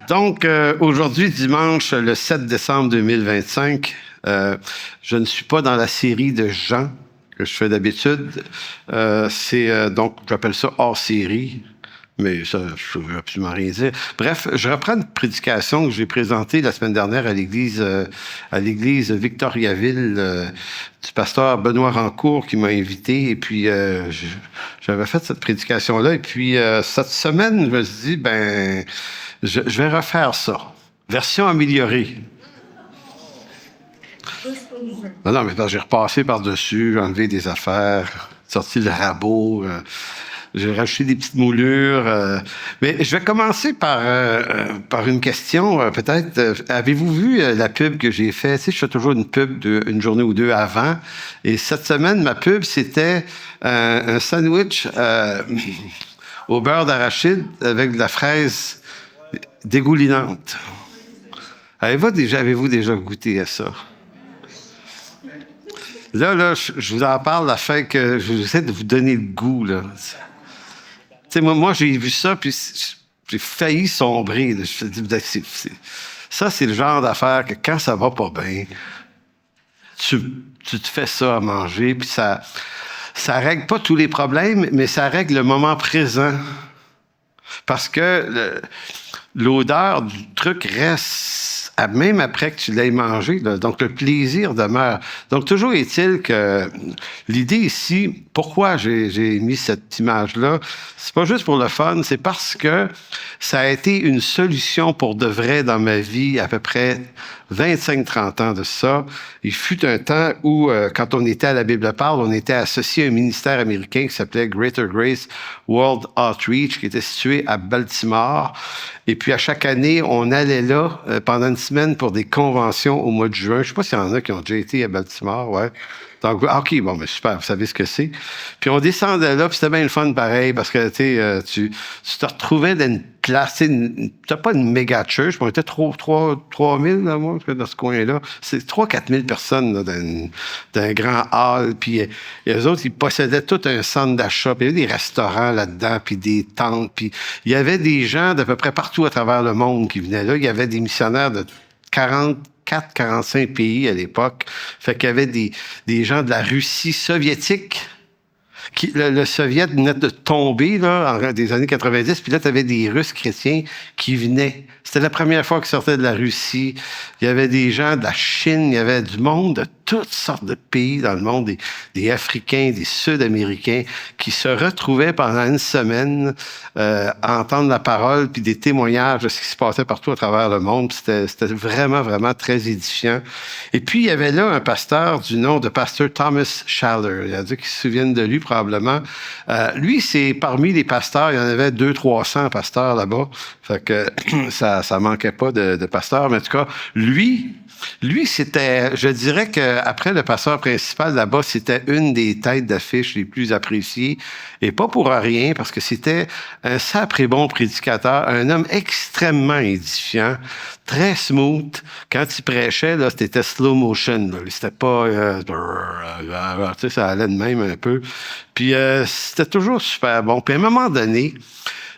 Donc, aujourd'hui, dimanche, le 7 décembre 2025, je ne suis pas dans la série de Jean que je fais d'habitude. Donc, j'appelle ça hors série, mais ça, je ne veux absolument rien dire. Bref, je reprends une prédication que j'ai présentée la semaine dernière à l'église Victoriaville du pasteur Benoît Rancourt qui m'a invité. Et puis, j'avais fait cette prédication-là. Et puis, cette semaine, je me suis dit, je vais refaire ça. Version améliorée. Non, mais j'ai repassé par-dessus, j'ai enlevé des affaires, sorti le rabot, j'ai rajouté des petites moulures. Mais je vais commencer par une question, peut-être. Avez-vous vu la pub que j'ai faite? Tu sais, je fais toujours une pub une journée ou deux avant. Et cette semaine, ma pub, c'était un sandwich au beurre d'arachide avec de la fraise dégoulinante. Avez-vous déjà goûté à ça? Là, je vous en parle afin que j'essaie de vous donner le goût, là. Tu sais, moi, j'ai vu ça, puis j'ai failli sombrer. Là. Je me dis, ça, c'est le genre d'affaire que quand ça va pas bien, tu te fais ça à manger, puis ça règle pas tous les problèmes, mais ça règle le moment présent. Parce que l'odeur du truc reste même après que tu l'aies mangé. Là. Donc, le plaisir demeure. Donc, toujours est-il que l'idée ici, pourquoi j'ai mis cette image-là, c'est pas juste pour le fun, c'est parce que ça a été une solution pour de vrai dans ma vie, à peu près 25-30 ans de ça. Il fut un temps où, quand on était à la Bible parle, on était associé à un ministère américain qui s'appelait Greater Grace World Outreach, qui était situé à Baltimore. Et puis, à chaque année, on allait là pendant une semaine pour des conventions au mois de juin. Je ne sais pas s'il y en a qui ont déjà été à Baltimore, ouais. Donc, OK, bon, mais super, vous savez ce que c'est. Puis on descendait là, puis c'était bien le fun pareil, parce que, tu te retrouvais dans une place, t'as pas une méga church, mais on était 3 000, là, moi, dans ce coin-là. C'est 3 000 à 4 000 personnes, là, dans un grand hall, puis eux autres, ils possédaient tout un centre d'achat, puis il y avait des restaurants là-dedans, puis des tentes, puis il y avait des gens d'à peu près partout à travers le monde qui venaient là. Il y avait des missionnaires de 45 pays à l'époque. Fait qu'il y avait des gens de la Russie soviétique. Le Soviet venait de tomber là, en des années 90, puis là, tu avais des Russes chrétiens qui venaient. C'était la première fois qu'ils sortaient de la Russie. Il y avait des gens de la Chine, il y avait du monde de toutes sortes de pays dans le monde, des Africains, des Sud-Américains, qui se retrouvaient pendant une semaine à entendre la parole, puis des témoignages de ce qui se passait partout à travers le monde. C'était vraiment, vraiment très édifiant. Et puis, il y avait là un pasteur du nom de pasteur Thomas Schaller. Il y a dit qu'ils se souviennent de lui probablement. Lui, c'est parmi les pasteurs, il y en avait 200-300 pasteurs là-bas. Fait que ça manquait pas de pasteurs. Mais en tout cas, lui, c'était, je dirais qu'après le pasteur principal là-bas, c'était une des têtes d'affiche les plus appréciées. Et pas pour rien, parce que c'était un sacré bon prédicateur, un homme extrêmement édifiant, très smooth. Quand il prêchait, là, c'était slow motion. Là. C'était pas... tu sais, ça allait de même un peu. Puis c'était toujours super bon. Puis à un moment donné,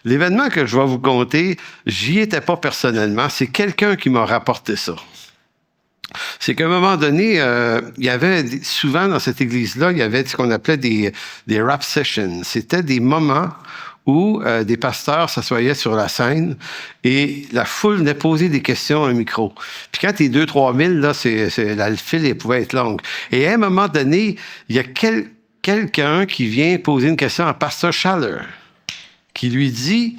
l'événement que je vais vous conter, j'y étais pas personnellement. C'est quelqu'un qui m'a rapporté ça. C'est qu'à un moment donné, il y avait souvent dans cette église-là, il y avait ce qu'on appelait des rap sessions. C'était des moments où des pasteurs s'assoyaient sur la scène et la foule venait poser des questions à un micro. Puis quand t'es 2-3 000, là, le fil elle pouvait être longue. Et à un moment donné, il y a quelqu'un qui vient poser une question à pasteur Schaller, qui lui dit...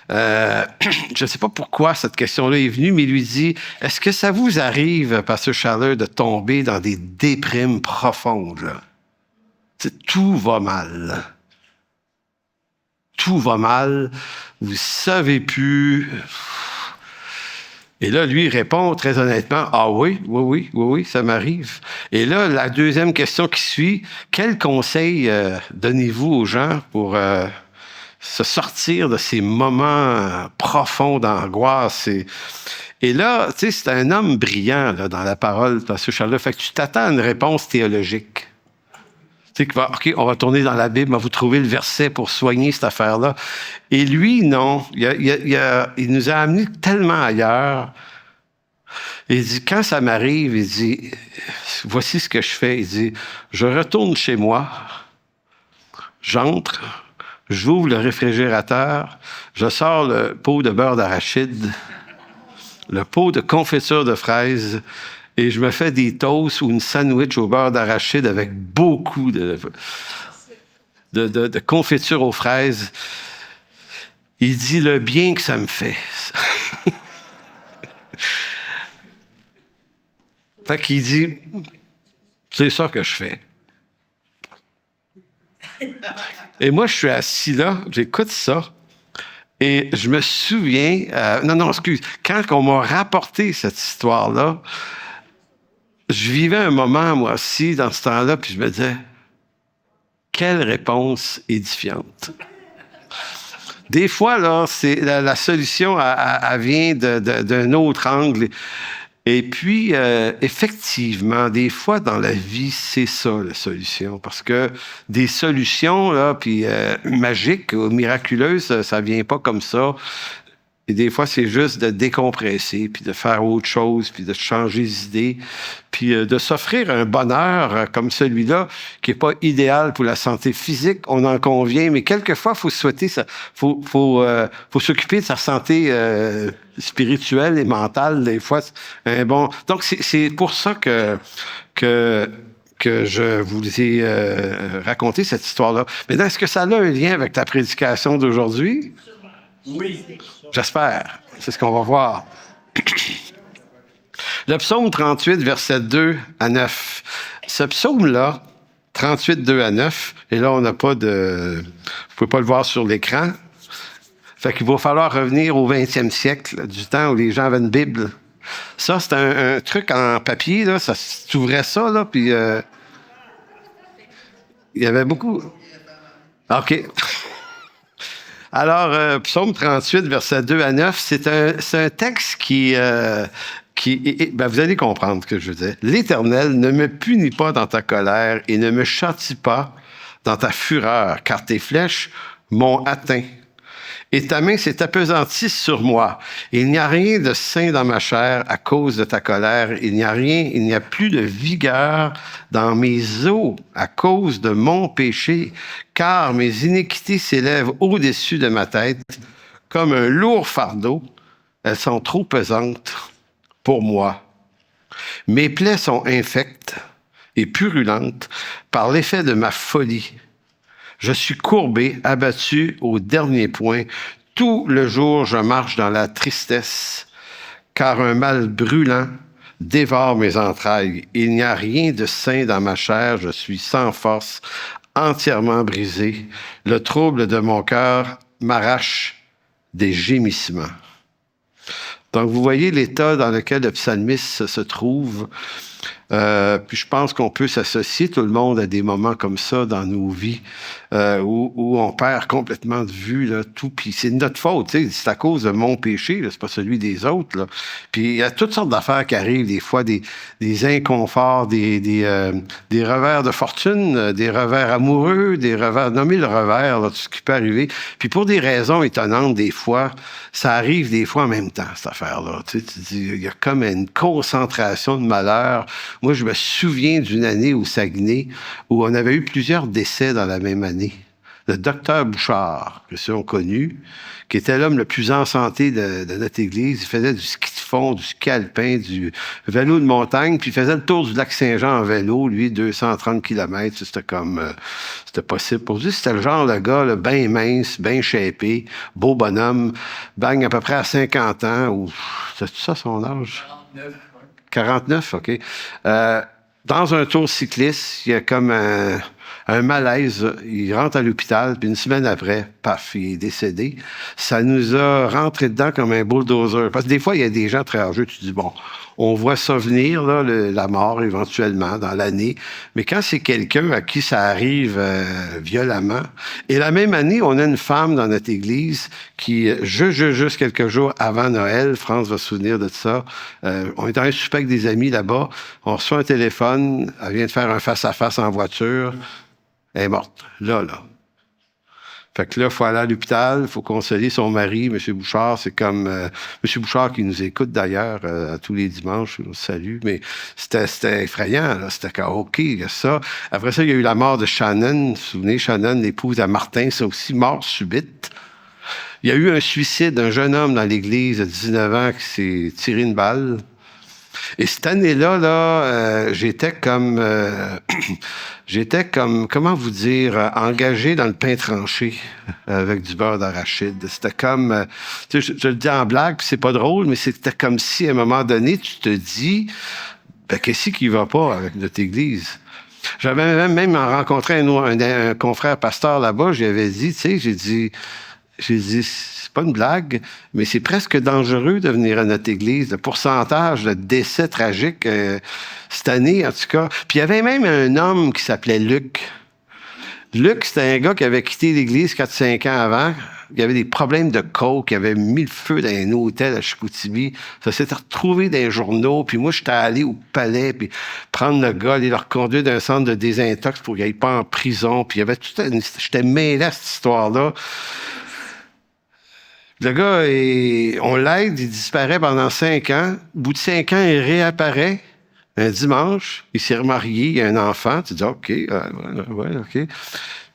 je ne sais pas pourquoi cette question-là est venue, mais il lui dit, est-ce que ça vous arrive, pasteur Schaller, de tomber dans des déprimes profondes? Là? Tout va mal. Tout va mal. Vous ne savez plus. Et là, lui, il répond très honnêtement, ah oui, ça m'arrive. Et là, la deuxième question qui suit, quel conseil donnez-vous aux gens pour... se sortir de ces moments profonds d'angoisse. Et là, tu sais, c'est un homme brillant là, dans la parole, M. Schaller. Fait que tu t'attends à une réponse théologique. Tu sais, OK, on va tourner dans la Bible, on va vous trouver le verset pour soigner cette affaire-là. Et lui, non. Il nous a amenés tellement ailleurs. Il dit, quand ça m'arrive, il dit, voici ce que je fais. Il dit, je retourne chez moi, j'entre, j'ouvre le réfrigérateur, je sors le pot de beurre d'arachide, le pot de confiture de fraises, et je me fais des toasts ou une sandwich au beurre d'arachide avec beaucoup de confiture aux fraises. Il dit le bien que ça me fait. Fait qu'il dit, c'est ça que je fais. Et moi, je suis assis là, j'écoute ça, et je me souviens, excuse, quand on m'a rapporté cette histoire-là, je vivais un moment, moi aussi, dans ce temps-là, puis je me disais, quelle réponse édifiante. Des fois, là, c'est la solution, elle vient d'un autre angle. Et puis, effectivement, des fois dans la vie, c'est ça la solution. Parce que des solutions, là, puis magiques ou miraculeuses, ça vient pas comme ça. Et des fois, c'est juste de décompresser, puis de faire autre chose, puis de changer d'idée, puis de s'offrir un bonheur comme celui-là, qui n'est pas idéal pour la santé physique, on en convient, mais quelquefois, il faut souhaiter ça, faut s'occuper de sa santé spirituelle et mentale, des fois. Donc, c'est pour ça que je vous ai raconté cette histoire-là. Mais est-ce que ça a un lien avec ta prédication d'aujourd'hui? Oui. J'espère. C'est ce qu'on va voir. Le psaume 38, versets 2 à 9. Ce psaume-là, 38, 2 à 9, et là, on n'a pas de... Vous ne pouvez pas le voir sur l'écran. Fait qu'il va falloir revenir au 20e siècle, du temps où les gens avaient une Bible. Ça, c'est un truc en papier, là. Ça, tu ouvrais ça, là, puis... il y avait beaucoup... OK. Alors, psaume 38, versets 2 à 9, c'est un texte qui vous allez comprendre ce que je veux dire. « L'Éternel ne me punit pas dans ta colère et ne me châtie pas dans ta fureur, car tes flèches m'ont atteint. Et ta main s'est appesantie sur moi. Il n'y a rien de sain dans ma chair à cause de ta colère. Il n'y a plus de vigueur dans mes os à cause de mon péché, car mes iniquités s'élèvent au-dessus de ma tête comme un lourd fardeau. Elles sont trop pesantes pour moi. Mes plaies sont infectes et purulentes par l'effet de ma folie. Je suis courbé, abattu au dernier point. Tout le jour, je marche dans la tristesse, car un mal brûlant dévore mes entrailles. Il n'y a rien de sain dans ma chair. Je suis sans force, entièrement brisé. Le trouble de mon cœur m'arrache des gémissements. » Donc, vous voyez l'état dans lequel le psalmiste se trouve. Puis je pense qu'on peut s'associer tout le monde à des moments comme ça dans nos vies où on perd complètement de vue là, tout. Puis c'est de notre faute, c'est à cause de mon péché, là, c'est pas celui des autres. Là. Puis il y a toutes sortes d'affaires qui arrivent, des fois des inconforts, des revers de fortune, des revers amoureux, des revers, nommez le revers, là, tout ce qui peut arriver. Puis pour des raisons étonnantes, des fois, ça arrive des fois en même temps, cette affaire-là. Tu dis, il y a comme une concentration de malheur. Moi, je me souviens d'une année au Saguenay où on avait eu plusieurs décès dans la même année. Le docteur Bouchard, que ceux ont connu, qui était l'homme le plus en santé de notre église. Il faisait du ski de fond, du ski alpin, du vélo de montagne, puis il faisait le tour du lac Saint-Jean en vélo, lui, 230 km. C'était possible pour lui. C'était le genre de gars, là, bien mince, bien shapé, beau bonhomme, bagne à peu près à 50 ans, ou c'est ça son âge? 49, OK. Dans un tour cycliste, il y a comme un malaise. Il rentre à l'hôpital, puis une semaine après, paf, il est décédé. Ça nous a rentré dedans comme un bulldozer. Parce que des fois, il y a des gens très âgés, tu dis, bon, on voit ça venir, là, la mort éventuellement dans l'année. Mais quand c'est quelqu'un à qui ça arrive violemment, et la même année, on a une femme dans notre église qui, juste quelques jours avant Noël, France va se souvenir de ça, on est en train de souper avec des amis là-bas, on reçoit un téléphone, elle vient de faire un face-à-face en voiture, Elle est morte. Là. Fait que là, il faut aller à l'hôpital, il faut consoler son mari, M. Bouchard. C'est comme M. Bouchard qui nous écoute d'ailleurs tous les dimanches, on le salue, mais c'était effrayant, là. C'était comme OK, il y a ça. Après ça, il y a eu la mort de Shannon. Vous vous souvenez, Shannon, l'épouse à Martin, ça aussi, mort subite. Il y a eu un suicide d'un jeune homme dans l'église de 19 ans qui s'est tiré une balle. Et cette année-là, j'étais comme, comment vous dire, engagé dans le pain tranché avec du beurre d'arachide. C'était comme, je le dis en blague, puis c'est pas drôle, mais c'était comme si à un moment donné, tu te dis, ben, qu'est-ce qui va pas avec notre église? J'avais même rencontré un confrère pasteur là-bas, j'avais dit, j'ai dit, c'est pas une blague, mais c'est presque dangereux de venir à notre église. Le pourcentage de décès tragiques cette année, en tout cas. Puis il y avait même un homme qui s'appelait Luc. Luc, c'était un gars qui avait quitté l'église 4-5 ans avant. Il y avait des problèmes de coke, il avait mis le feu dans un hôtel à Chicoutimi. Ça s'était retrouvé dans les journaux. Puis moi, j'étais allé au palais, puis prendre le gars, aller le reconduire d'un centre de désintox pour qu'il n'aille pas en prison. Puis il y avait j'étais mêlé à cette histoire-là. Le gars, on l'aide, il disparaît pendant 5 ans. Au bout de 5 ans, il réapparaît un dimanche. Il s'est remarié, il a un enfant. Tu dis, OK, ouais, OK.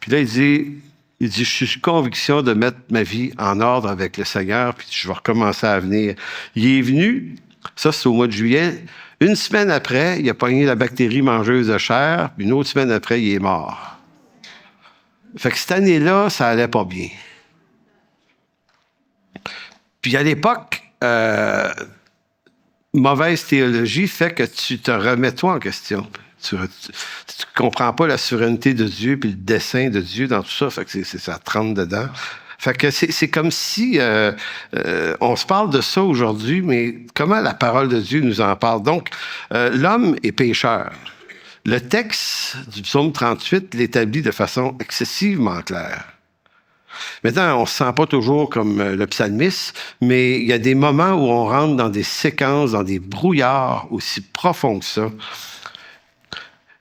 Puis là, il dit, je suis sous conviction de mettre ma vie en ordre avec le Seigneur, puis je vais recommencer à venir. Il est venu, ça c'est au mois de juillet. Une semaine après, il a pogné la bactérie mangeuse de chair, puis une autre semaine après, il est mort. Fait que cette année-là, ça allait pas bien. Puis à l'époque, mauvaise théologie fait que tu te remets toi en question. Tu comprends pas la souveraineté de Dieu puis le dessein de Dieu dans tout ça. Fait que ça te rentre dedans. Fait que c'est comme si on se parle de ça aujourd'hui, mais comment la parole de Dieu nous en parle? Donc, l'homme est pécheur. Le texte du psaume 38 l'établit de façon excessivement claire. Maintenant, on ne se sent pas toujours comme le psalmiste, mais il y a des moments où on rentre dans des séquences, dans des brouillards aussi profonds que ça.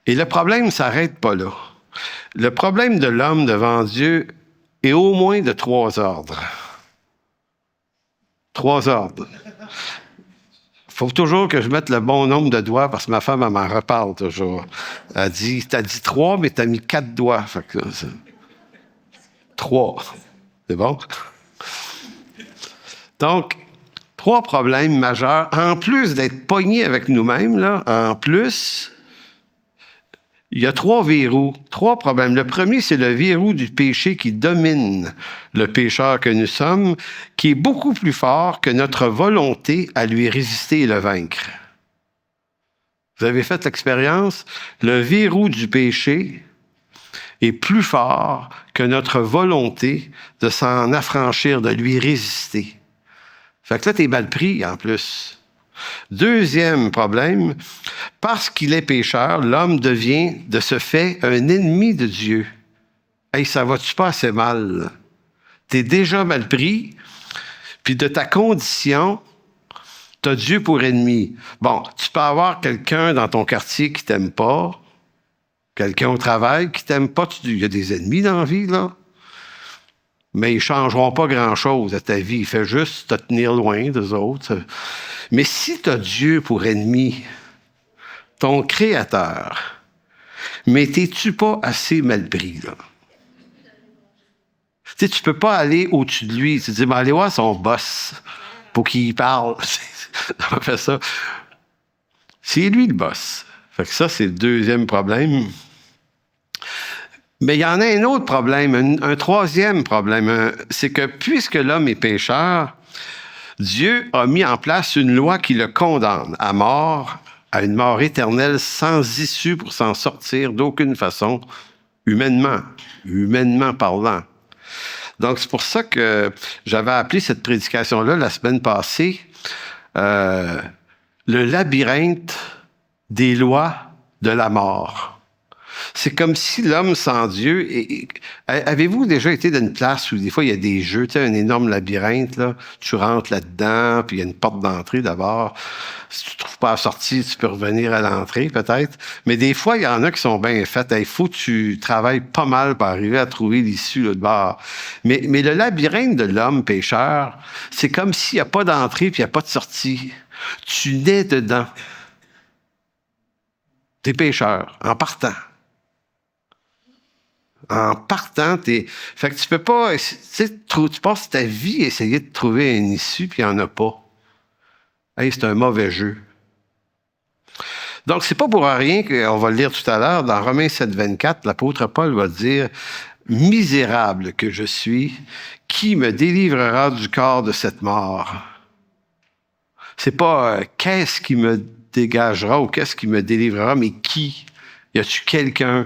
Et le problème ne s'arrête pas là. Le problème de l'homme devant Dieu est au moins de 3 ordres. 3 ordres. Il faut toujours que je mette le bon nombre de doigts parce que ma femme, elle m'en reparle toujours. Elle dit, t'as dit 3, mais t'as mis 4 doigts. Fait que, 3. C'est bon? Donc, 3 problèmes majeurs. En plus d'être pognés avec nous-mêmes, là, en plus, il y a 3 verrous, 3 problèmes. Le premier, c'est le verrou du péché qui domine le pécheur que nous sommes, qui est beaucoup plus fort que notre volonté à lui résister et le vaincre. Vous avez fait l'expérience? Le verrou du péché est plus fort que notre volonté de s'en affranchir, de lui résister. Fait que là, t'es mal pris, en plus. Deuxième problème, parce qu'il est pécheur, l'homme devient, de ce fait, un ennemi de Dieu. Hey, ça va-tu pas assez mal? T'es déjà mal pris, puis de ta condition, t'as Dieu pour ennemi. Bon, tu peux avoir quelqu'un dans ton quartier qui t'aime pas, quelqu'un au travail qui t'aime pas. Il y a des ennemis dans la vie, là. Mais ils ne changeront pas grand-chose à ta vie. Il fait juste te tenir loin des autres. Mais si tu as Dieu pour ennemi, ton Créateur, mais t'es-tu pas assez mal pris, là? Tu sais, tu peux pas aller au-dessus de lui. Tu te dis, ben, allez voir son boss pour qu'il parle. On fait ça. C'est lui le boss. Fait que ça, c'est le deuxième problème. Mais il y en a un autre problème, un troisième problème, c'est que puisque l'homme est pécheur, Dieu a mis en place une loi qui le condamne à mort, à une mort éternelle sans issue pour s'en sortir d'aucune façon, humainement parlant. Donc, c'est pour ça que j'avais appelé cette prédication-là la semaine passée le labyrinthe des lois de la mort. C'est comme si l'homme sans Dieu... avez-vous déjà été dans une place où des fois il y a des jeux, tu sais, un énorme labyrinthe, là, tu rentres là-dedans, puis il y a une porte d'entrée d'abord. Si tu ne trouves pas la sortie, tu peux revenir à l'entrée peut-être. Mais des fois, il y en a qui sont bien faites. Il faut que tu travailles pas mal pour arriver à trouver l'issue là, de bord. Mais le labyrinthe de l'homme pécheur, c'est comme s'il n'y a pas d'entrée puis il n'y a pas de sortie. Tu nais dedans. T'es pécheur, en partant. En partant, fait que tu peux pas... Tu passes ta vie à essayer de trouver une issue, puis il n'y en a pas. Hey, c'est un mauvais jeu. Donc, c'est pas pour rien qu'on va le lire tout à l'heure, dans Romains 7, 24, l'apôtre Paul va dire « Misérable que je suis, qui me délivrera du corps de cette mort? » C'est pas qu'est-ce qui me dégagera ou qu'est-ce qui me délivrera, mais qui? Y a-tu quelqu'un?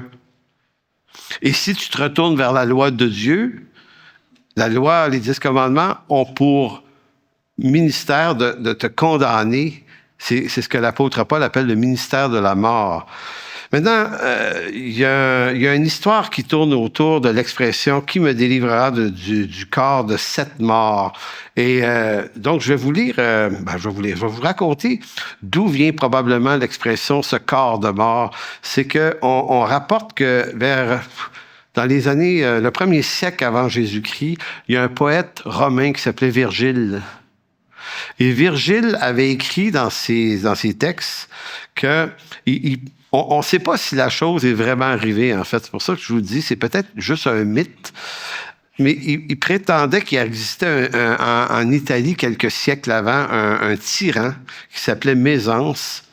Et si tu te retournes vers la loi de Dieu, la loi, les 10 commandements ont pour ministère de te condamner. C'est ce que l'apôtre Paul appelle le ministère de la mort. Maintenant, il y a une histoire qui tourne autour de l'expression « Qui me délivrera du corps de cette mort ?» Et donc, je vais vous lire, je vais vous raconter d'où vient probablement l'expression « ce corps de mort ». C'est qu'on rapporte que dans les années, le 1er siècle avant Jésus-Christ, il y a un poète romain qui s'appelait Virgile. Et Virgile avait écrit dans ses textes que on ne sait pas si la chose est vraiment arrivée, en fait. C'est pour ça que je vous dis, c'est peut-être juste un mythe. Mais il prétendait qu'il existait en Italie, quelques siècles avant, un tyran qui s'appelait Mésence,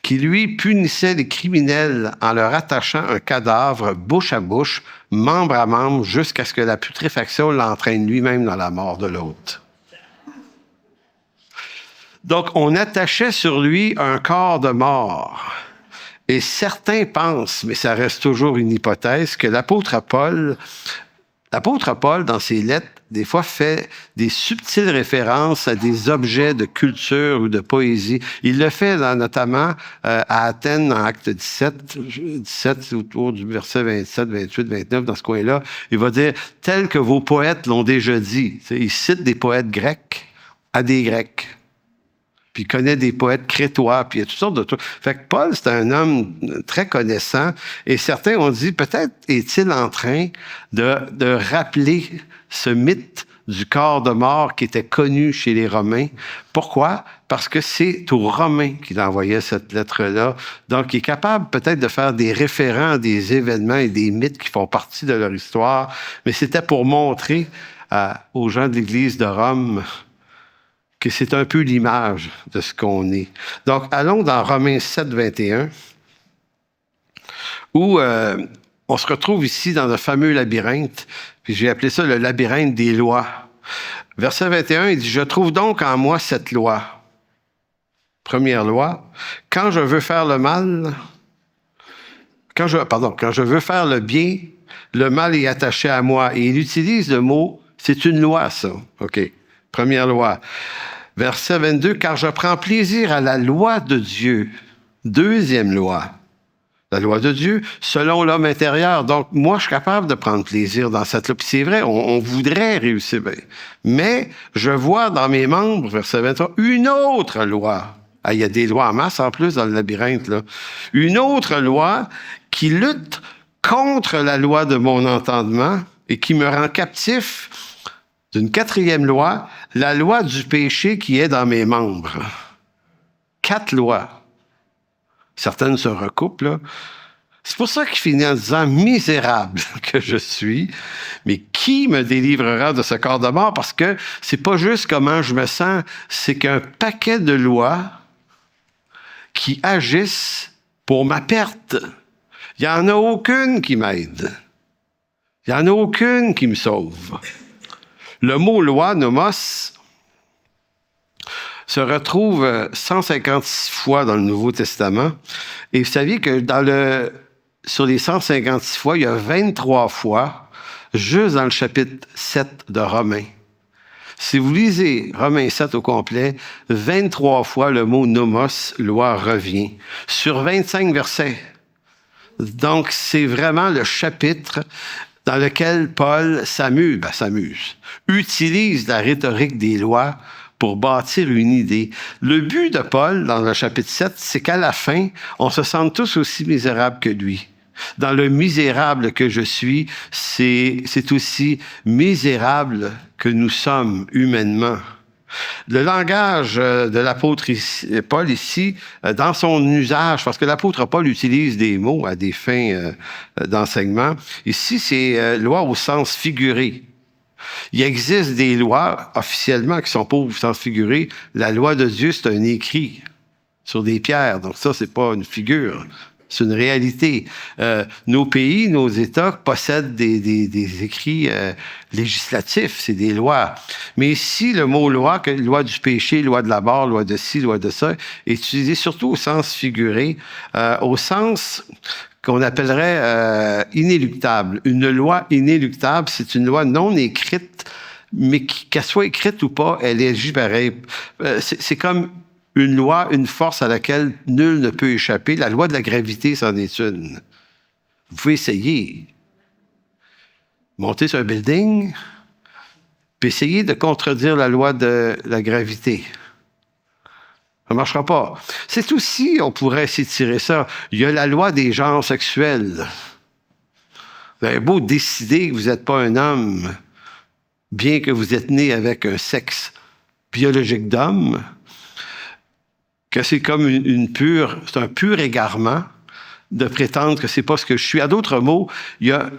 qui, lui, punissait les criminels en leur attachant un cadavre bouche à bouche, membre à membre, jusqu'à ce que la putréfaction l'entraîne lui-même dans la mort de l'autre. Donc, on attachait sur lui un corps de mort. Et certains pensent, mais ça reste toujours une hypothèse, que l'apôtre Paul, dans ses lettres, des fois fait des subtiles références à des objets de culture ou de poésie. Il le fait notamment à Athènes, en Acte 17, autour du verset 27, 28, 29, dans ce coin-là. Il va dire « tel que vos poètes l'ont déjà dit ». Il cite des poètes grecs à des Grecs. Puis il connaît des poètes crétois, puis il y a toutes sortes de trucs. Fait que Paul, c'est un homme très connaissant, et certains ont dit, peut-être est-il en train de rappeler ce mythe du corps de mort qui était connu chez les Romains. Pourquoi? Parce que c'est aux Romains qu'il envoyait cette lettre-là. Donc, il est capable peut-être de faire des référents à des événements et des mythes qui font partie de leur histoire, mais c'était pour montrer aux gens de l'Église de Rome que c'est un peu l'image de ce qu'on est. Donc, allons dans Romains 7, 21, où on se retrouve ici dans le fameux labyrinthe, puis j'ai appelé ça le labyrinthe des lois. Verset 21, il dit « Je trouve donc en moi cette loi. » Première loi. « Quand je veux faire le mal, quand je veux faire le bien, le mal est attaché à moi. » Et il utilise le mot, c'est une loi, ça. OK. Première loi. Verset 22, « Car je prends plaisir à la loi de Dieu. » Deuxième loi. La loi de Dieu, selon l'homme intérieur. Donc, moi, je suis capable de prendre plaisir dans cette loi. Puis c'est vrai, on voudrait réussir. Mais je vois dans mes membres, verset 23, une autre loi. Ah, il y a des lois en masse en plus dans le labyrinthe, là. Une autre loi qui lutte contre la loi de mon entendement et qui me rend captif d'une quatrième loi, la loi du péché qui est dans mes membres. 4 lois. Certaines se recoupent, là. C'est pour ça qu'il finit en disant « Misérable que je suis, mais qui me délivrera de ce corps de mort? » Parce que c'est pas juste comment je me sens, c'est qu'un paquet de lois qui agissent pour ma perte. Il n'y en a aucune qui m'aide. Il n'y en a aucune qui me sauve. Le mot loi, nomos, se retrouve 156 fois dans le Nouveau Testament. Et vous saviez que sur les 156 fois, il y a 23 fois, juste dans le chapitre 7 de Romains. Si vous lisez Romains 7 au complet, 23 fois le mot nomos, loi, revient. Sur 25 versets. Donc, c'est vraiment le chapitre dans lequel Paul utilise la rhétorique des lois pour bâtir une idée. Le but de Paul, dans le chapitre 7, c'est qu'à la fin, on se sente tous aussi misérables que lui. Dans le misérable que je suis, c'est aussi misérable que nous sommes humainement. Le langage de l'apôtre Paul ici, dans son usage, parce que l'apôtre Paul utilise des mots à des fins d'enseignement, ici c'est loi au sens figuré. Il existe des lois officiellement qui sont pas au sens figuré. La loi de Dieu, c'est un écrit sur des pierres, donc ça, c'est pas une figure. C'est une réalité. Nos pays, nos États possèdent des écrits législatifs, c'est des lois. Mais ici, le mot loi, loi du péché, loi de la mort, loi de ci, loi de ça, est utilisé surtout au sens figuré, au sens qu'on appellerait inéluctable. Une loi inéluctable, c'est une loi non écrite, mais qu'elle soit écrite ou pas, elle agit pareil. C'est comme une loi, une force à laquelle nul ne peut échapper. La loi de la gravité, c'en est une. Vous pouvez essayer. Monter sur un building, puis essayer de contredire la loi de la gravité. Ça ne marchera pas. C'est aussi, on pourrait s'étirer ça, il y a la loi des genres sexuels. Vous avez beau décider que vous n'êtes pas un homme, bien que vous êtes né avec un sexe biologique d'homme, que c'est comme c'est un pur égarement de prétendre que c'est pas ce que je suis. À d'autres mots, il y a,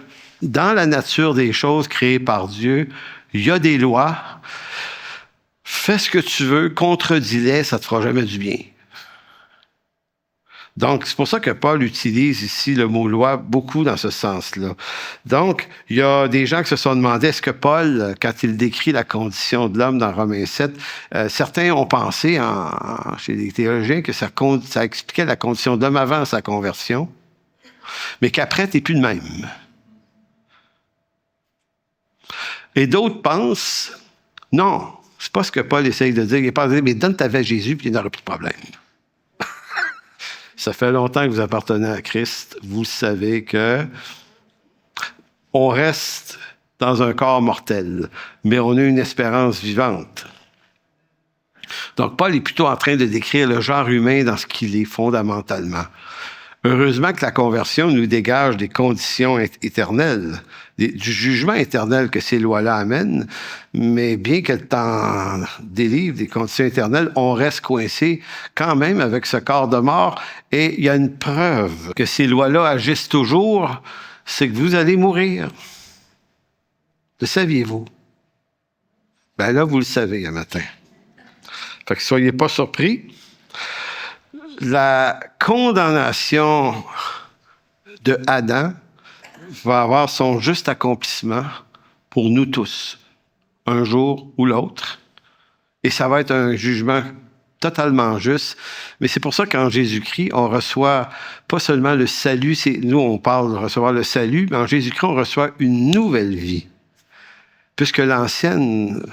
dans la nature des choses créées par Dieu, il y a des lois. Fais ce que tu veux, contredis-les, ça te fera jamais du bien. Donc, c'est pour ça que Paul utilise ici le mot loi beaucoup dans ce sens-là. Donc, il y a des gens qui se sont demandé, est-ce que Paul, quand il décrit la condition de l'homme dans Romains 7, certains ont pensé, chez les théologiens, que ça expliquait la condition de l'homme avant sa conversion, mais qu'après, tu n'es plus de même. Et d'autres pensent, non, c'est pas ce que Paul essaye de dire. Il n'est pas dire, mais donne ta vie à Jésus, puis il n'y aura plus de problème. Ça fait longtemps que vous appartenez à Christ. Vous savez que on reste dans un corps mortel, mais on a une espérance vivante. Donc, Paul est plutôt en train de décrire le genre humain dans ce qu'il est fondamentalement. Heureusement que la conversion nous dégage des conditions éternelles, du jugement éternel que ces lois-là amènent, mais bien qu'elles t'en délivrent des conditions éternelles, on reste coincé quand même avec ce corps de mort. Et il y a une preuve que ces lois-là agissent toujours, c'est que vous allez mourir. Le saviez-vous? Ben là, vous le savez un matin. Fait que soyez pas surpris. La condamnation de Adam va avoir son juste accomplissement pour nous tous, un jour ou l'autre. Et ça va être un jugement totalement juste. Mais c'est pour ça qu'en Jésus-Christ, on reçoit pas seulement le salut, nous on parle de recevoir le salut, mais en Jésus-Christ, on reçoit une nouvelle vie. Puisque l'ancienne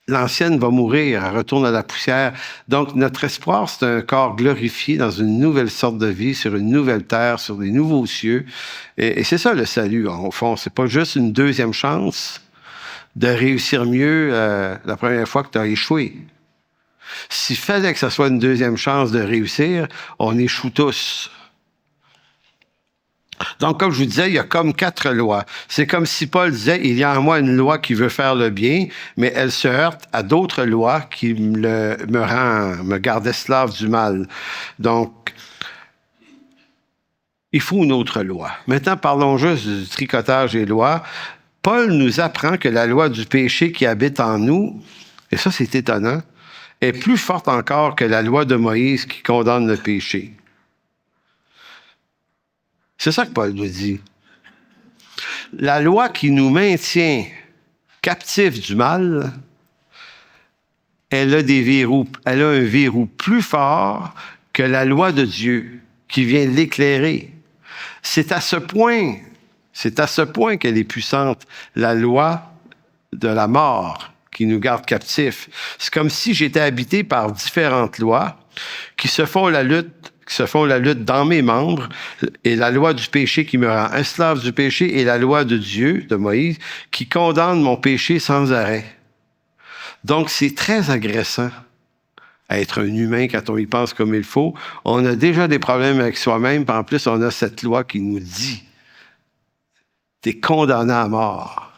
va mourir, elle retourne à la poussière. Donc, notre espoir, c'est un corps glorifié dans une nouvelle sorte de vie, sur une nouvelle terre, sur des nouveaux cieux. Et c'est ça le salut, au fond. C'est pas juste une deuxième chance de réussir mieux la première fois que tu as échoué. S'il fallait que ça soit une deuxième chance de réussir, on échoue tous. Donc, comme je vous disais, il y a comme 4 lois. C'est comme si Paul disait, il y a en moi une loi qui veut faire le bien, mais elle se heurte à d'autres lois qui me gardent esclave du mal. Donc, il faut une autre loi. Maintenant, parlons juste du tricotage des lois. Paul nous apprend que la loi du péché qui habite en nous, et ça c'est étonnant, est plus forte encore que la loi de Moïse qui condamne le péché. C'est ça que Paul nous dit. La loi qui nous maintient captifs du mal, elle a un verrou plus fort que la loi de Dieu qui vient l'éclairer. C'est à ce point qu'elle est puissante, la loi de la mort qui nous garde captifs. C'est comme si j'étais habité par différentes lois qui se font la lutte qui se font la lutte dans mes membres, et la loi du péché qui me rend esclave du péché, et la loi de Dieu, de Moïse, qui condamne mon péché sans arrêt. Donc, c'est très agressant à être un humain quand on y pense comme il faut. On a déjà des problèmes avec soi-même, puis en plus, on a cette loi qui nous dit « t'es condamné à mort ».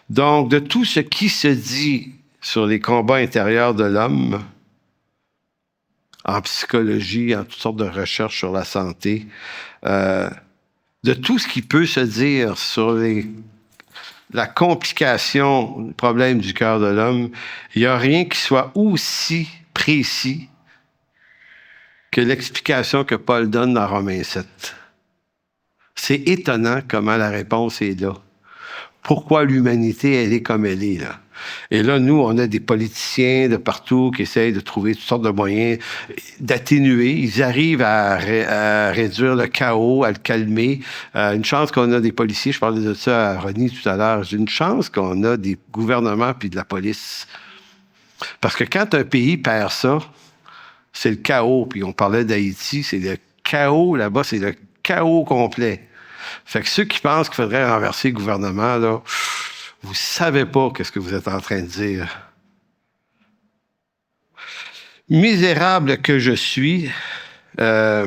Donc, de tout ce qui se dit sur les combats intérieurs de l'homme, en psychologie, en toutes sortes de recherches sur la santé, de tout ce qui peut se dire sur la complication, le problème du cœur de l'homme, il n'y a rien qui soit aussi précis que l'explication que Paul donne dans Romains 7. C'est étonnant comment la réponse est là. Pourquoi l'humanité, elle est comme elle est, là? Et là, nous, on a des politiciens de partout qui essayent de trouver toutes sortes de moyens d'atténuer. Ils arrivent à réduire le chaos, à le calmer. Une chance qu'on a des policiers. Je parlais de ça à Ronnie tout à l'heure. J'ai une chance qu'on a des gouvernements puis de la police. Parce que quand un pays perd ça, c'est le chaos. Puis on parlait d'Haïti, c'est le chaos là-bas, c'est le chaos complet. Fait que ceux qui pensent qu'il faudrait renverser le gouvernement, là, vous savez pas qu'est-ce que vous êtes en train de dire. Misérable que je suis, ça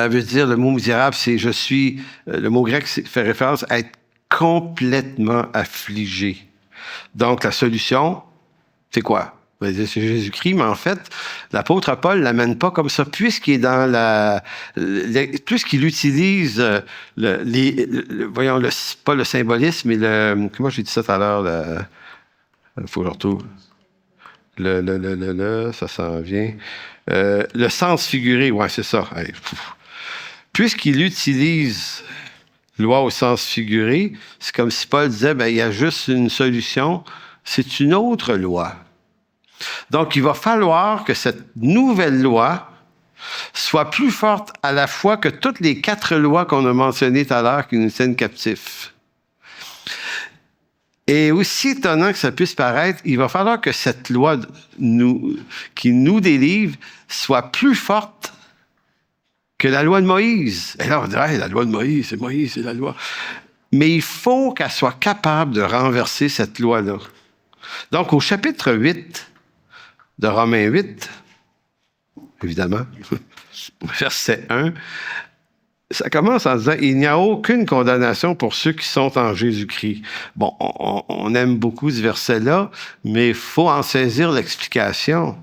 veut dire, le mot misérable, c'est je suis, le mot grec fait référence à être complètement affligé. Donc, la solution, c'est quoi? C'est Jésus-Christ, mais en fait, l'apôtre Paul l'amène pas comme ça, puisqu'il est dans puisqu'il utilise voyons, pas le symbolisme, mais comment j'ai dit ça tout à l'heure, il faut que je retrouve. Ça s'en vient. Le sens figuré, ouais, c'est ça. Allez. Puisqu'il utilise loi au sens figuré, c'est comme si Paul disait, il y a juste une solution, c'est une autre loi. Donc, il va falloir que cette nouvelle loi soit plus forte à la fois que toutes les 4 lois qu'on a mentionnées tout à l'heure qui nous tiennent captifs. Et aussi étonnant que ça puisse paraître, il va falloir que cette loi qui nous délivre soit plus forte que la loi de Moïse. Et là, on dirait, la loi de Moïse, c'est la loi. Mais il faut qu'elle soit capable de renverser cette loi-là. Donc, au chapitre 8 de Romains 8, évidemment, verset 1, ça commence en disant « Il n'y a aucune condamnation pour ceux qui sont en Jésus-Christ ». Bon, on aime beaucoup ce verset-là, mais il faut en saisir l'explication.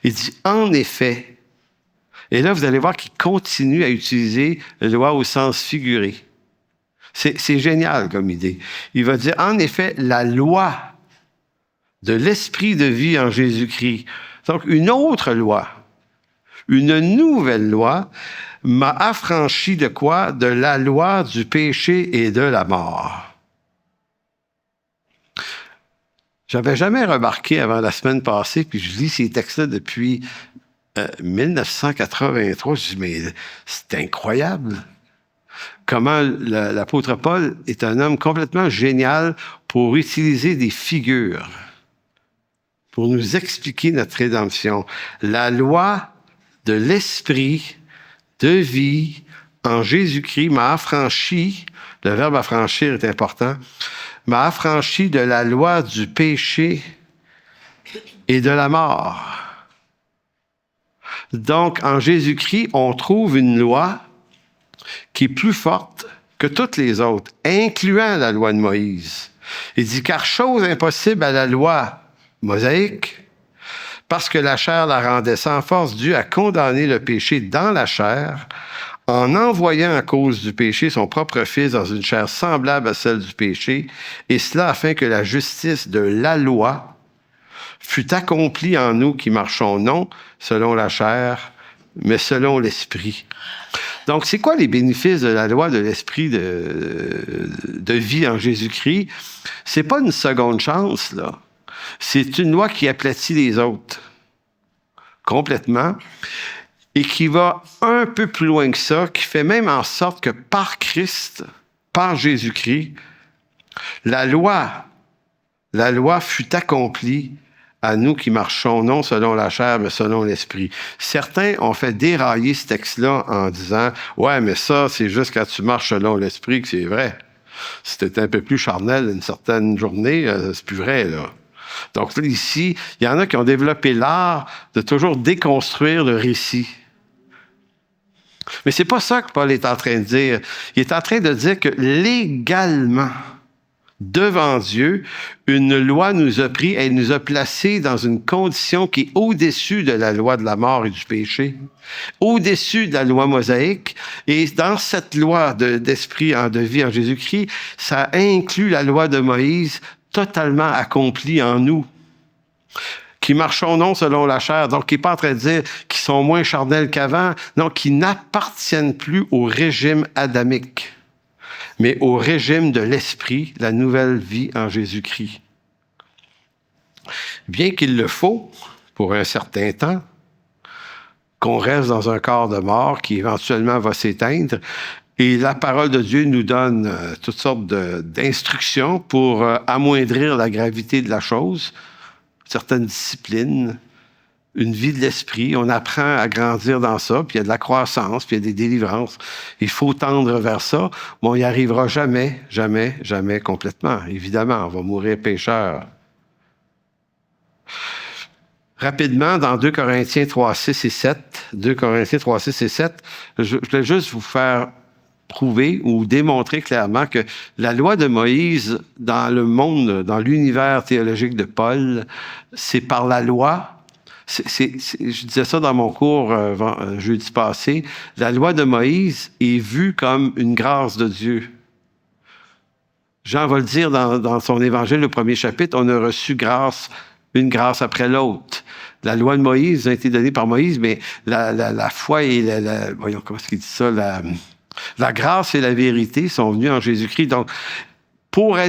Il dit « En effet ». Et là, vous allez voir qu'il continue à utiliser la loi au sens figuré. C'est génial comme idée. Il va dire « En effet, la loi de l'esprit de vie en Jésus-Christ ». Donc, une autre loi, une nouvelle loi, m'a affranchi de quoi? De la loi du péché et de la mort. J'avais jamais remarqué avant la semaine passée, puis je lis ces textes-là depuis 1983, je dis, mais c'est incroyable. Comment l'apôtre Paul est un homme complètement génial pour utiliser des figures, pour nous expliquer notre rédemption. La loi de l'esprit de vie en Jésus-Christ m'a affranchi, le verbe affranchir est important, m'a affranchi de la loi du péché et de la mort. Donc, en Jésus-Christ, on trouve une loi qui est plus forte que toutes les autres, incluant la loi de Moïse. Il dit, car chose impossible à la loi mosaïque, parce que la chair la rendait sans force, Dieu a condamné le péché dans la chair, en envoyant à cause du péché son propre Fils dans une chair semblable à celle du péché, et cela afin que la justice de la loi fût accomplie en nous qui marchons non selon la chair, mais selon l'esprit. Donc, c'est quoi les bénéfices de la loi de l'esprit de vie en Jésus-Christ? C'est pas une seconde chance, là. C'est une loi qui aplatit les autres complètement et qui va un peu plus loin que ça, qui fait même en sorte que par Christ, par Jésus-Christ, la loi fut accomplie à nous qui marchons non selon la chair, mais selon l'esprit. Certains ont fait dérailler ce texte-là en disant « Ouais, mais ça, c'est juste quand tu marches selon l'esprit que c'est vrai. Si t'es un peu plus charnel une certaine journée, c'est plus vrai, là. » Donc ici, il y en a qui ont développé l'art de toujours déconstruire le récit. Mais c'est pas ça que Paul est en train de dire. Il est en train de dire que légalement, devant Dieu, une loi nous a pris, elle nous a placés dans une condition qui est au-dessus de la loi de la mort et du péché, au-dessus de la loi mosaïque. Et dans cette loi d'esprit, de vie en Jésus-Christ, ça inclut la loi de Moïse totalement accomplie en nous, qui marchons non selon la chair, donc qui n'est pas en train de dire qu'ils sont moins charnels qu'avant, non, qui n'appartiennent plus au régime adamique, mais au régime de l'esprit, la nouvelle vie en Jésus-Christ. Bien qu'il le faut, pour un certain temps, qu'on reste dans un corps de mort qui éventuellement va s'éteindre, et la parole de Dieu nous donne toutes sortes d'instructions pour amoindrir la gravité de la chose, certaines disciplines, une vie de l'esprit. On apprend à grandir dans ça, puis il y a de la croissance, puis il y a des délivrances. Il faut tendre vers ça, mais on n'y arrivera jamais, jamais, jamais complètement. Évidemment, on va mourir pécheur. Rapidement, dans 2 Corinthiens 3, 6 et 7, 2 Corinthiens 3, 6 et 7, je voulais juste vous faire prouver ou démontrer clairement que la loi de Moïse dans le monde, dans l'univers théologique de Paul, c'est par la loi. Je disais ça dans mon cours jeudi passé. La loi de Moïse est vue comme une grâce de Dieu. Jean va le dire dans son évangile, le premier chapitre, on a reçu grâce, une grâce après l'autre. La loi de Moïse a été donnée par Moïse, mais la foi et voyons, comment est-ce qu'il dit ça? La grâce et la vérité sont venues en Jésus-Christ. Donc, pour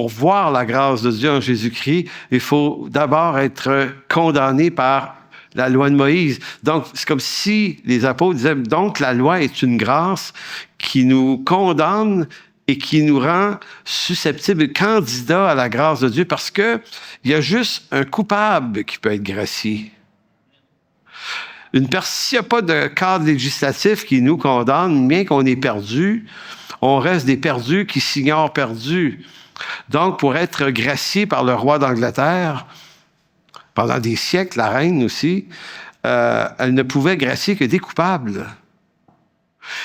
voir la grâce de Dieu en Jésus-Christ, il faut d'abord être condamné par la loi de Moïse. Donc, c'est comme si les apôtres disaient, donc la loi est une grâce qui nous condamne et qui nous rend susceptibles, candidats à la grâce de Dieu, parce que il y a juste un coupable qui peut être gracié. S'il n'y a pas de cadre législatif qui nous condamne, bien qu'on est perdu, on reste des perdus qui s'ignorent perdus. Donc, pour être gracié par le roi d'Angleterre, pendant des siècles, la reine aussi, elle ne pouvait gracier que des coupables.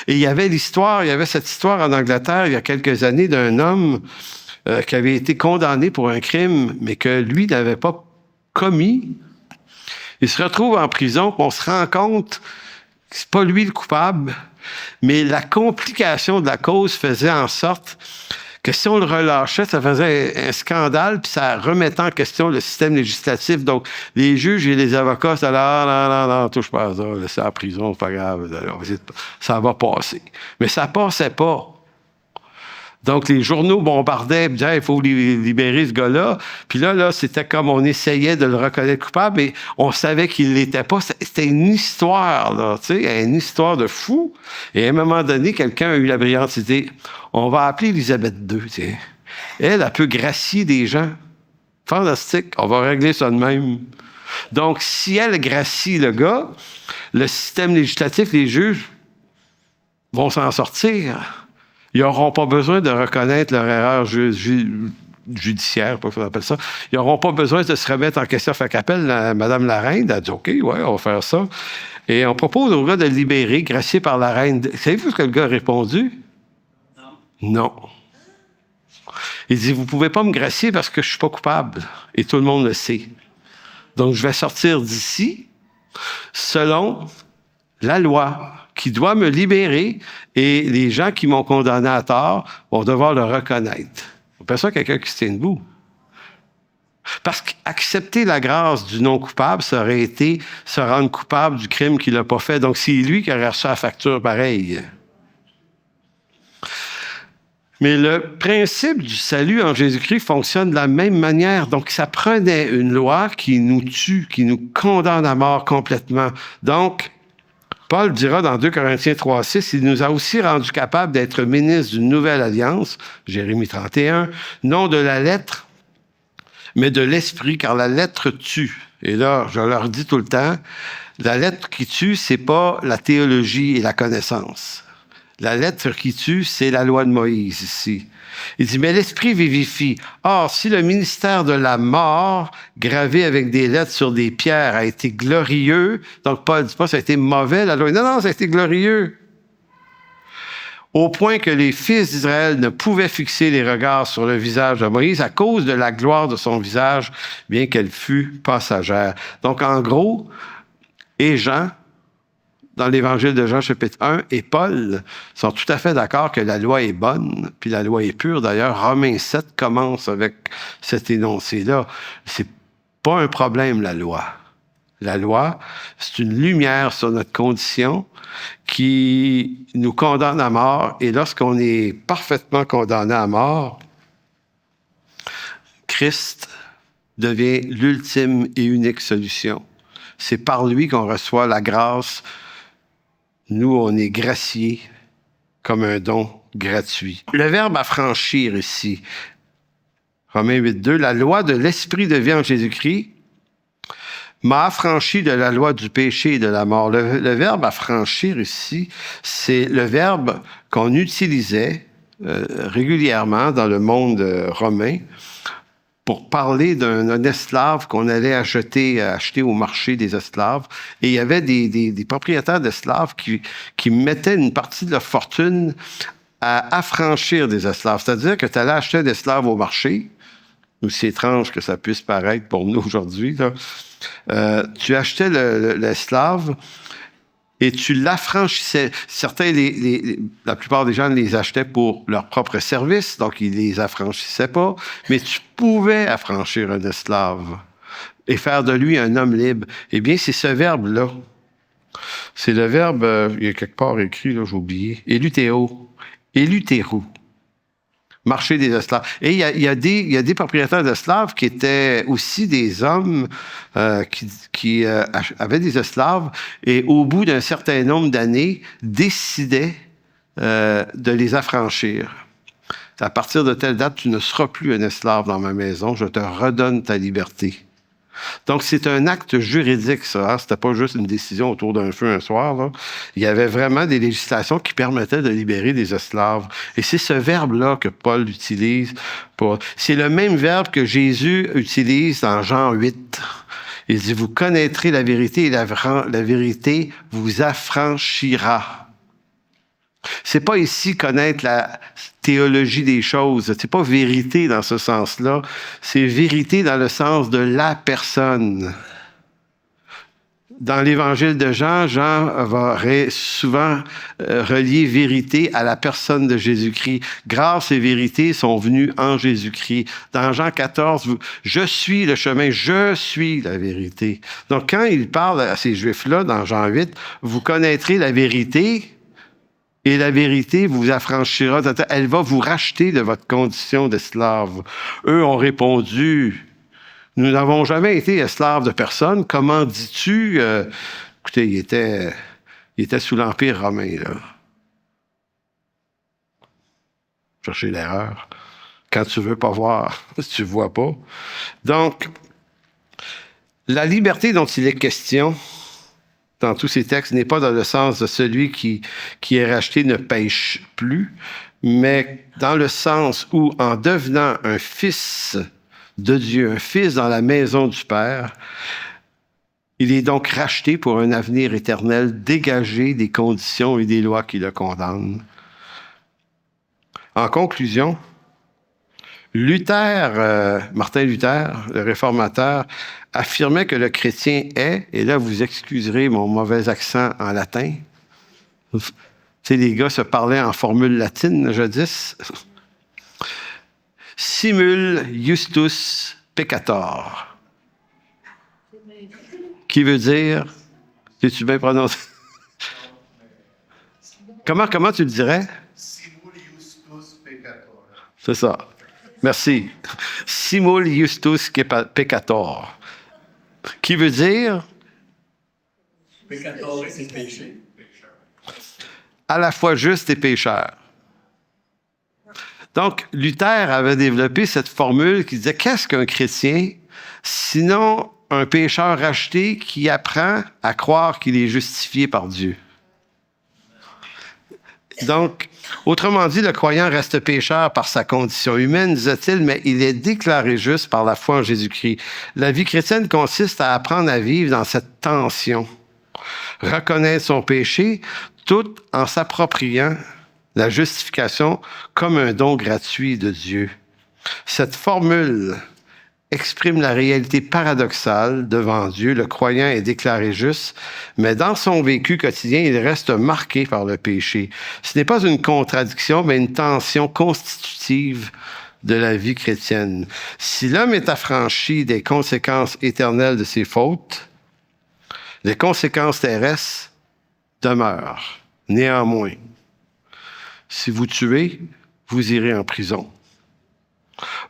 Et il y avait cette histoire en Angleterre, il y a quelques années, d'un homme qui avait été condamné pour un crime, mais que lui n'avait pas commis. Il se retrouve en prison, puis on se rend compte que c'est pas lui le coupable, mais la complication de la cause faisait en sorte que si on le relâchait, ça faisait un scandale, puis ça remettait en question le système législatif. Donc, les juges et les avocats, c'était là, non, touche pas à ça, laissez en prison, c'est pas grave, ça va passer. Mais ça passait pas. Donc, les journaux bombardaient, disaient, il faut libérer ce gars-là. Puis là, c'était comme on essayait de le reconnaître coupable, mais on savait qu'il l'était pas. C'était une histoire, là, tu sais, une histoire de fou. Et à un moment donné, quelqu'un a eu la brillante idée, on va appeler Élisabeth II, tiens. Elle peut gracier des gens. Fantastique, on va régler ça de même. Donc, si elle gracie le gars, le système législatif, les juges vont s'en sortir. Ils n'auront pas besoin de reconnaître leur erreur judiciaire, pas qu'on appelle ça. Ils n'auront pas besoin de se remettre en question. Fait qu'appelle Madame la Reine, elle dit « OK, ouais, on va faire ça ». Et on propose au gars de le libérer, gracié par la Reine. Savez-vous ce que le gars a répondu? Non. Il dit « Vous ne pouvez pas me gracier parce que je ne suis pas coupable. » Et tout le monde le sait. Donc, je vais sortir d'ici selon la loi qui doit me libérer, et les gens qui m'ont condamné à tort vont devoir le reconnaître. On appelle ça quelqu'un qui se tient debout. Parce qu'accepter la grâce du non-coupable, ça aurait été se rendre coupable du crime qu'il n'a pas fait. Donc, c'est lui qui aurait reçu la facture pareille. Mais le principe du salut en Jésus-Christ fonctionne de la même manière. Donc, ça prenait une loi qui nous tue, qui nous condamne à mort complètement. Donc, Paul dira dans 2 Corinthiens 3, 6, il nous a aussi rendus capables d'être ministres d'une nouvelle alliance, Jérémie 31, non de la lettre, mais de l'esprit, car la lettre tue. Et là, je leur dis tout le temps, la lettre qui tue, c'est pas la théologie et la connaissance. La lettre qui tue, c'est la loi de Moïse ici. Il dit, mais l'esprit vivifie. Or, si le ministère de la mort, gravé avec des lettres sur des pierres, a été glorieux, donc Paul ne dit pas ça a été mauvais, la loi. Non, non, ça a été glorieux. Au point que les fils d'Israël ne pouvaient fixer les regards sur le visage de Moïse à cause de la gloire de son visage, bien qu'elle fût passagère. Donc, en gros, et Jean, dans l'Évangile de Jean, chapitre 1, et Paul sont tout à fait d'accord que la loi est bonne, puis la loi est pure. D'ailleurs, Romains 7 commence avec cet énoncé-là. C'est pas un problème, la loi. La loi, c'est une lumière sur notre condition qui nous condamne à mort. Et lorsqu'on est parfaitement condamné à mort, Christ devient l'ultime et unique solution. C'est par lui qu'on reçoit la grâce. Nous, on est graciés comme un don gratuit. Le verbe affranchir ici, Romains 8.2, la loi de l'Esprit de vie en Jésus-Christ m'a affranchi de la loi du péché et de la mort. Le verbe affranchir ici, c'est le verbe qu'on utilisait régulièrement dans le monde romain pour parler d'un esclave qu'on allait acheter au marché des esclaves. Et il y avait des propriétaires d'esclaves qui mettaient une partie de leur fortune à affranchir des esclaves. C'est-à-dire que tu allais acheter un esclave au marché, aussi étrange que ça puisse paraître pour nous aujourd'hui, là. Tu achetais l'esclave et tu l'affranchissais. Certains, la plupart des gens les achetaient pour leur propre service, donc ils les affranchissaient pas, mais tu pouvais affranchir un esclave et faire de lui un homme libre. Eh bien, c'est ce verbe-là. C'est le verbe, il y a quelque part écrit, là, j'ai oublié, élutéo. Élutéro. Marché des esclaves. Et il y a des propriétaires d'esclaves qui étaient aussi des hommes qui avaient des esclaves et au bout d'un certain nombre d'années décidaient de les affranchir. À partir de telle date, tu ne seras plus un esclave dans ma maison, je te redonne ta liberté. Donc, c'est un acte juridique, ça. Hein? C'était pas juste une décision autour d'un feu un soir. Là. Il y avait vraiment des législations qui permettaient de libérer des esclaves. Et c'est ce verbe-là que Paul utilise. C'est le même verbe que Jésus utilise dans Jean 8. Il dit, vous connaîtrez la vérité et la vérité vous affranchira. C'est pas ici connaître la théologie des choses. C'est pas vérité dans ce sens-là. C'est vérité dans le sens de la personne. Dans l'Évangile de Jean, Jean va souvent relier vérité à la personne de Jésus-Christ. Grâce et vérité sont venues en Jésus-Christ. Dans Jean 14, je suis le chemin, je suis la vérité. Donc, quand il parle à ces Juifs-là, dans Jean 8, vous connaîtrez la vérité. Et la vérité vous affranchira. Elle va vous racheter de votre condition d'esclave. Eux ont répondu, nous n'avons jamais été esclaves de personne. Comment dis-tu? Écoutez, il était sous l'Empire romain, là. Chercher l'erreur. Quand tu veux pas voir, tu vois pas. Donc, la liberté dont il est question dans tous ces textes n'est pas dans le sens de celui qui est racheté ne pêche plus, mais dans le sens où, en devenant un fils de Dieu, un fils dans la maison du Père, il est donc racheté pour un avenir éternel, dégagé des conditions et des lois qui le condamnent. En conclusion, Martin Luther, le réformateur, affirmait que le chrétien est, et là vous excuserez mon mauvais accent en latin, tu sais, les gars se parlaient en formule latine jadis, simul justus peccator, qui veut dire, t'es-tu bien prononcé? Comment tu le dirais? Simul justus peccator. C'est ça. Merci. Simul justus peccator. Qui veut dire? Peccator, c'est péché. À la fois juste et pécheur. Donc, Luther avait développé cette formule qui disait, qu'est-ce qu'un chrétien? Sinon, un pécheur racheté qui apprend à croire qu'il est justifié par Dieu. Donc, autrement dit, le croyant reste pécheur par sa condition humaine, disait-il, mais il est déclaré juste par la foi en Jésus-Christ. La vie chrétienne consiste à apprendre à vivre dans cette tension, reconnaître son péché, tout en s'appropriant la justification comme un don gratuit de Dieu. Cette formule exprime la réalité paradoxale devant Dieu. Le croyant est déclaré juste, mais dans son vécu quotidien, il reste marqué par le péché. Ce n'est pas une contradiction, mais une tension constitutive de la vie chrétienne. Si l'homme est affranchi des conséquences éternelles de ses fautes, les conséquences terrestres demeurent. Néanmoins, si vous tuez, vous irez en prison.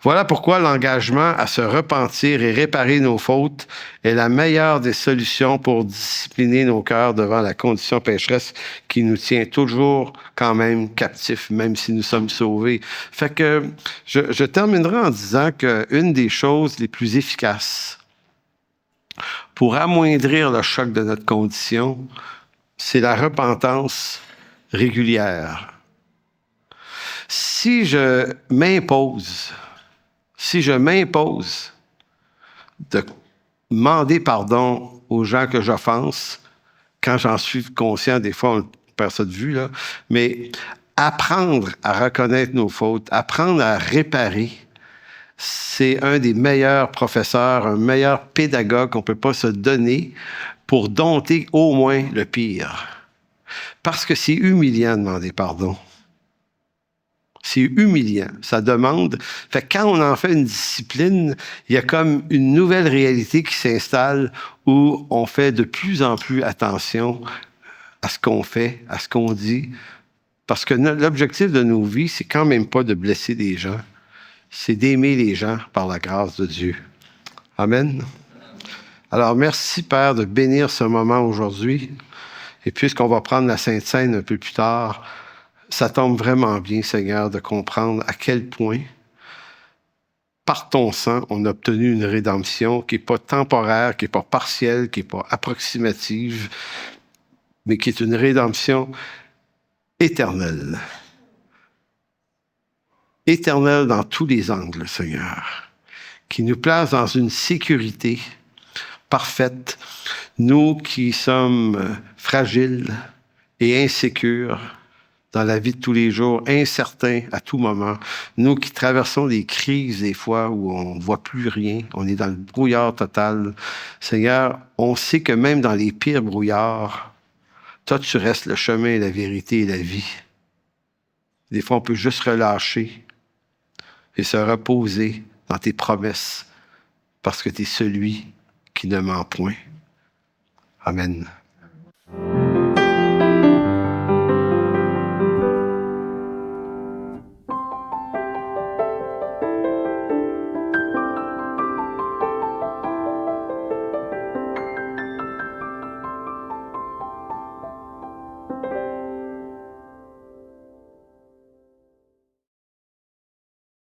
Voilà pourquoi l'engagement à se repentir et réparer nos fautes est la meilleure des solutions pour discipliner nos cœurs devant la condition pécheresse qui nous tient toujours quand même captifs, même si nous sommes sauvés. Fait que je terminerai en disant qu'une des choses les plus efficaces pour amoindrir le choc de notre condition, c'est la repentance régulière. Si je m'impose de demander pardon aux gens que j'offense, quand j'en suis conscient, des fois on perd ça de vue, là, mais apprendre à reconnaître nos fautes, apprendre à réparer, c'est un des meilleurs professeurs, un meilleur pédagogue qu'on ne peut pas se donner pour dompter au moins le pire. Parce que c'est humiliant de demander pardon. C'est humiliant. Ça demande. Fait que quand on en fait une discipline, il y a comme une nouvelle réalité qui s'installe où on fait de plus en plus attention à ce qu'on fait, à ce qu'on dit. Parce que l'objectif de nos vies, c'est quand même pas de blesser des gens. C'est d'aimer les gens par la grâce de Dieu. Amen. Alors, merci, Père, de bénir ce moment aujourd'hui. Et puisqu'on va prendre la Sainte Seine un peu plus tard, ça tombe vraiment bien, Seigneur, de comprendre à quel point, par ton sang, on a obtenu une rédemption qui n'est pas temporaire, qui n'est pas partielle, qui n'est pas approximative, mais qui est une rédemption éternelle. Éternelle dans tous les angles, Seigneur, qui nous place dans une sécurité parfaite, nous qui sommes fragiles et insécures, dans la vie de tous les jours, incertains à tout moment. Nous qui traversons des crises des fois où on ne voit plus rien, on est dans le brouillard total. Seigneur, on sait que même dans les pires brouillards, toi, tu restes le chemin, la vérité et la vie. Des fois, on peut juste relâcher et se reposer dans tes promesses parce que tu es celui qui ne ment point. Amen.